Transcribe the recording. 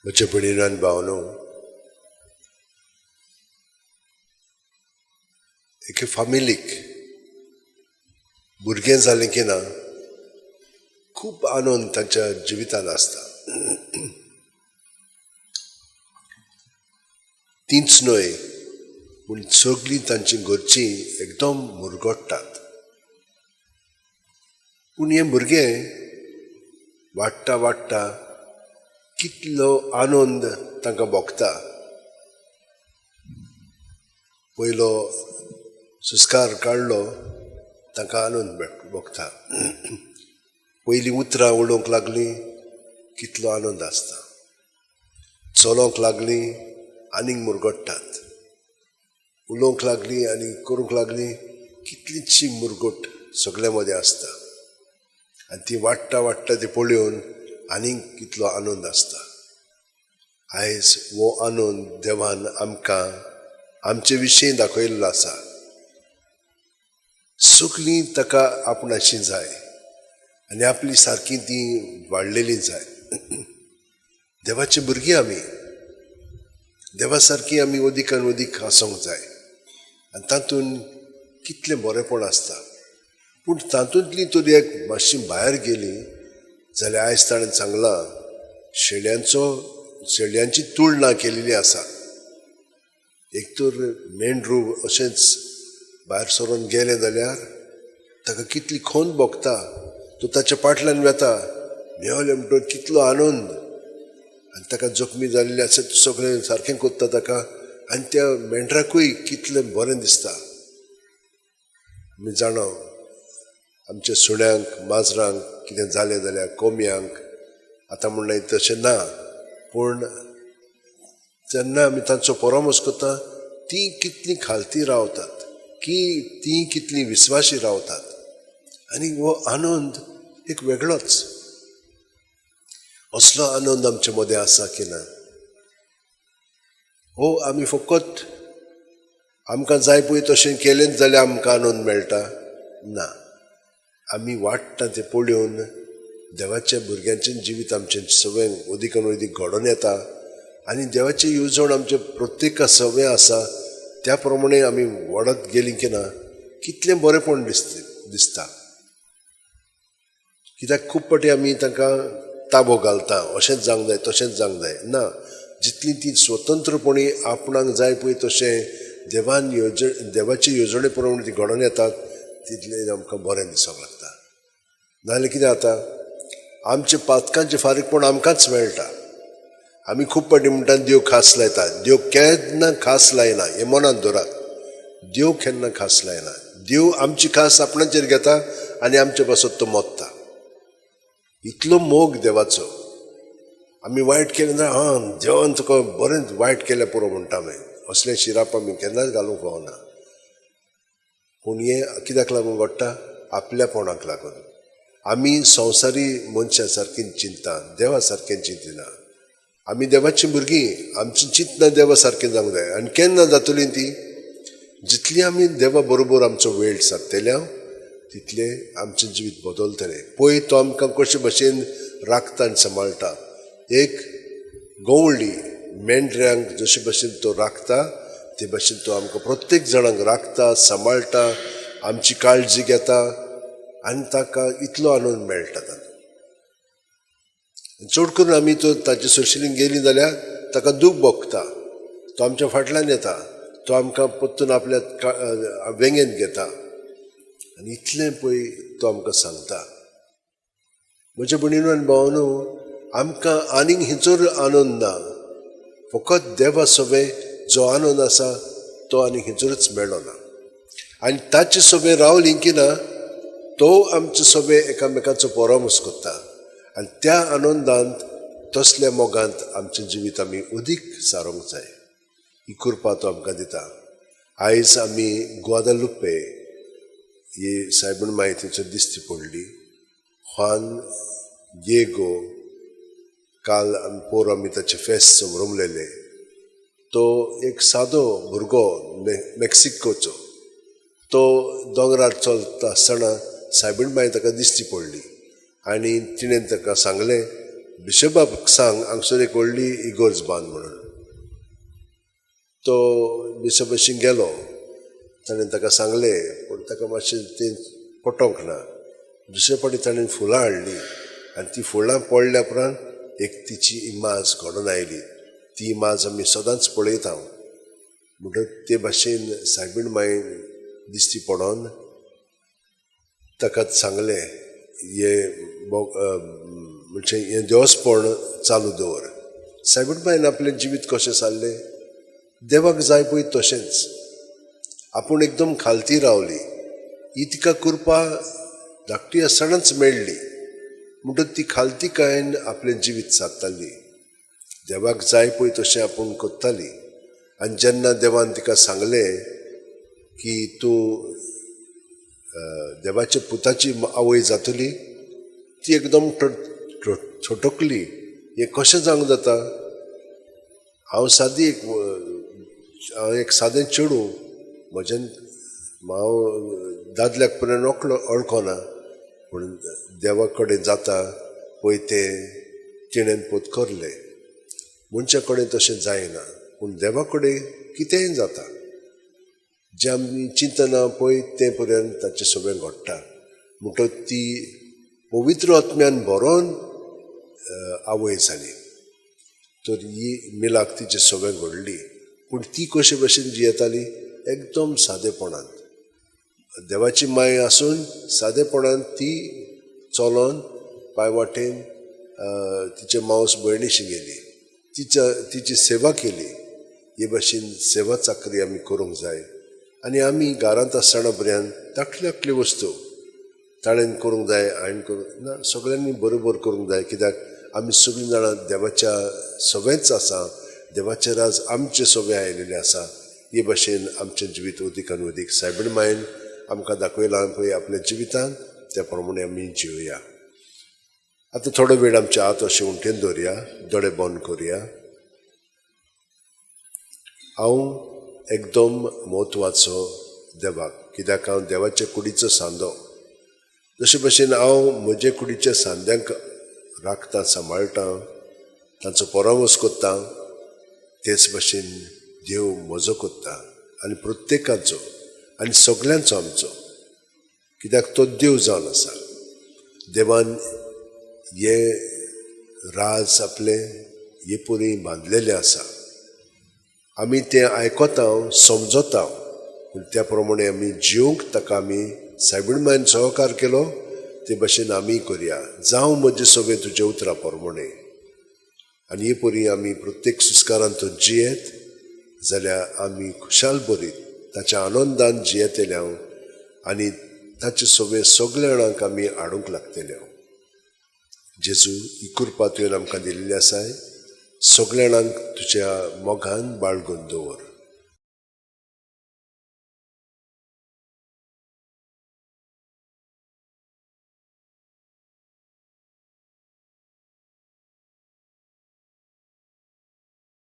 म्हजे भयणीन भावनो एके फामिलीक भुरगें जालें की ना खूब आनंद तांच्या जिवितान आसता. तींच न्हय पूण सगळीं तांची घरचीं एकदम मुरगोडटात. पूण हें भुरगें वाडटा वाडटा कितलो आनंद तांकां भोगता. पयलो सुस्कार काडलो तांकां आनंद भोगता. पयलीं उतरां उलोवंक लागलीं कितलो आनंद आसता. चलोवंक लागलीं आनीक मुरगोडटात. उलोवंक लागलीं आनी करूंक लागलीं कितलींशी मुरगोट सगळ्या मदें आसता. आनी ती वाडटा वाडटा ती पळोवन आनीक कितलो आनंद आसता. आयज हो आनंद देवान आमकां आमचे विशीं दाखयल्लो आसा. सगळीं ताका आपणाची जाय आनी आपली सारकीं तीं वाडलेलीं जाय. देवाची भुरगीं आमी. देवा सारकीं आमी अदीकान अदीक आसूंक जाय आनी तातूंत कितलें बरेंपण आसता. पूण तातूंतली तरी एक मातशी भायर गेली जाल्यार आयज ताणें सांगलां शेळयांची तुळना केलेली आसा. एक तर मेंढरू अशेंच भायर सरोन गेलें जाल्यार ताका कितली खोन भोगता. तो ताच्या फाटल्यान वेता मेवलें म्हणटून कितलो आनंद आनी ताका जखमी जाल्लें आसा सगळें सारकें कोत्ता ताका आनी त्या मेंढराकूय कितलें बरें दिसता. आमी जाणो आमच्या सुण्यांक माजरांक कितें जालें जाल्यार कोंबयांक आतां म्हणलें तशें ना. पूण जेन्ना आमी तांचो परामर्श करता तीं कितलीं खालती रावतात की तीं कितलीं विस्वाशी रावतात. आनी हो आनंद एक वेगळोच. असलो आनंद आमचे मदें आसा की ना. हो आमी फकत आमकां जाय पळय तशें केलेंच जाल्यार आमकां आनंद मेळटा ना. आमी वाडटा तें पळोवन देवाच्या भुरग्यांचें जिवीत आमचें सगळें अदीकान अदीक घडोवन येता आनी देवाचें येवजण आमचें प्रत्येका सगळें आसा. त्या प्रमाणे आमी वाडत गेलीं की ना कितलें बरेंपण दिसता. कित्याक खूब पाटी आमी तांकां ताबो घालता अशेंच जावंक जाय तशेंच जावंक जाय ना. जितलीं तीं स्वतंत्रपणी आपणाक जाय पळय तशें देवाचे येवजणे प्रमाणे ती घडोवन येतात तितलें आमकां बरें दिसोंक लागता. नाजाल्यार कितें जाता आमचे पातकांचें फारीकपण आमकांच मेळटा. आमी खूब पाटी म्हणटा देव खास लायता. देव केन्ना खास लायना हें मनांत दवरात. देव केन्ना खास लायना. देव आमची खास आपणाचेर घेता आनी आमचे पासत तो मोत्ता. इतलो मोग देवाचो. आमी वायट केलें जाल्यार देवान तुका बरें वायट केलें पुरो म्हणटा आमी. असलें शिराप आमी केन्नाच घालूंक फावना. पूण हें कित्याक लागून घडटा आपल्यापणाक लागून. आमी संवसारी मनशां सारकीं चिंतता देवा सारकें चिंतिना. आमी देवाची भुरगीं आमचीं चिंतना देवा सारकें जावंक जाय. आनी केन्ना जातलीं ती जितली आमी देवा बरोबर आमचो वेळ सारतल्या तितलें आमचें जिवीत बदलतलें. पळय तो आमकां कशे भशेन राखता आनी सांबाळटा. एक गवळी मेंढऱ्यांक जशे भशेन तो राखता ते भशेन तो आमकां प्रत्येक जाणांक राखता सांबाळटा आमची काळजी घेता आनी ताका इतलो आनंद मेळटा. चड करून आमी तो ताचे सुरशिरीन गेलीं जाल्यार ताका दूख भोगता. तो आमच्या फाटल्यान येता. तो आमकां पत्तून आपल्या वेंगेन घेता आनी इतलें पळय तो आमकां सांगता. म्हज्या भयणीनो आनी भावानो आमकां आनीक हिचोर आनंद ना. फकत देवा सोबे जो आनंद आसा तो आनीक हिचोरच मेळ्ळो ना. आनी ताचे सोबे रावलीं की ना तो आमचे सोबे एकामेकांचो परामर्श करता आनी त्या आनंदांत तसल्या मोगांत आमचें जिवीत आमी अदीक सारूंक जाय. ही कृपा तो आमकां दिता. आयज आमी ग्वादालुपे ही सायबीण माहितीचो दिश्टी पडली. जुआन दिएगो काल पोर आमी ताचे फेस्त संभ्रमलेले. तो एक सादो भुरगो मेक्सिकोचो. तो दोंगरार चलता आसतना सायबीण बाई ताका दिश्टी पडली आनी तिणें ताका सांगलें बिशपाक सांग हांगसर एक व्हडली इगोर्ज बांद म्हणून. तो बिशप अशी गेलो. ताणें ताका सांगलें पूण ताका मातशें तें पटोंक ना. दुसरे फावटी ताणें फुलां हाडलीं आनी ती फुलां पडल्या उपरांत एक तिची इमाज घडोवन आयली. ती इमाज आमी सदांच पळयता. म्हणटच ते भाशेन सायबीण मांय दिश्टी पडोन ताका सांगलें हे म्हणजे हें देवस्पण चालू दवर. सायबीण मांयन आपलें जिवीत कशें जाल्लें देवाक जाय पळय तशेंच. आपूण एकदम खालती रावली. ही तिका कृपा धाकटी आसतनाच मेळ्ळी. म्हणटच ती खालतीकायेन आपलें जिवीत सादताली. देवाक जाय पळय तशें आपूण कोत्ताली. आनी जेन्ना देवान तिका सांगलें की तूं देवाच्या पुताची आवय जातली, ती एकदम छोटकली. हें कशें जावंक जाता? हांव एक सादें चेडूं, म्हज्यान हांव दादल्याक पर्यंत वळखना, पूण देवा कडेन जाता पळय तें तिणेन पत्करलें. मनशा कडेन तशें जायना, पूण देवा कडेन कितेंय जाता. जें आमी चिंतना पळय तें पर्यंत ताचें सगळें घडटा. म्हणटच ती पवित्र आत्म्यान भरोन आवय जाली. तर ही मिलाक तिचें सगळें घडली. पूण ती कशे भशेन जियेताली? एकदम सादेपणान. देवाची माय आसून सादेपणान ती चलोन पांयवाटेन तिचे मावस भयणीशी गेली. तिची सेवा केली. हे भाशेन सेवा चाकरी आमी करूंक जाय. आनी आमी घरांत आसतना पर्यंत धाकट्यो वस्तू ताणेन करूंक जाय, हांवें करूंक ना, सगळ्यांनी बरोबर करूंक जाय. कित्याक आमी सगळीं जाणां देवाच्या सवेच आसा. देवाचें राज आमचे सवे आयिल्लें आसा. हे भाशेन आमचें जिवीत अदीकान अदीक सायबीण मायन आमकां दाखयलां पळय आपल्या जिवितांत, त्या प्रमाणे आमी जिवया. आतां थोडो वेळ आमच्या हात अशें उमटेन दवरया, दोळे बंद करुया. हांव एकदम म्हत्वाचो देवाक, कित्याक हांव देवाच्या कुडीचो सांदो. जशे भशेन हांव म्हजे कुडीच्या सांद्यांक राखता, सांबाळटां, तांचो परामर्श कोत्ता, तेच भशेन देव म्हजो कोत्ता आनी प्रत्येकाचो आनी सगळ्यांचो आमचो. कित्याक तो देव जावन आसा. देवान हे राज आपले हे परी बांदलेले आसा. आमी तें आयकोता, समजता, पूण त्या प्रमाणे आमी जिवंक ताका आमी सायबीण मायन सहकार केलो ते भशेन आमी करया. जावं म्हजे सगळे तुजे उतरां प्रमाणे. आनी हे परी आमी प्रत्येक सुस्कारांत जियेत जाल्यार आमी खुशाल बरीत ताच्या आनंदान जियेतले हांव आनी ताचे सगळे सगळ्या जाणांक आमी हाडूंक लागतले हांव. जेजू ही कृपा तुवें आमकां दिल्ली आसाय. सगळ्या जाणांक तुज्या मोगान बाळगून दवर.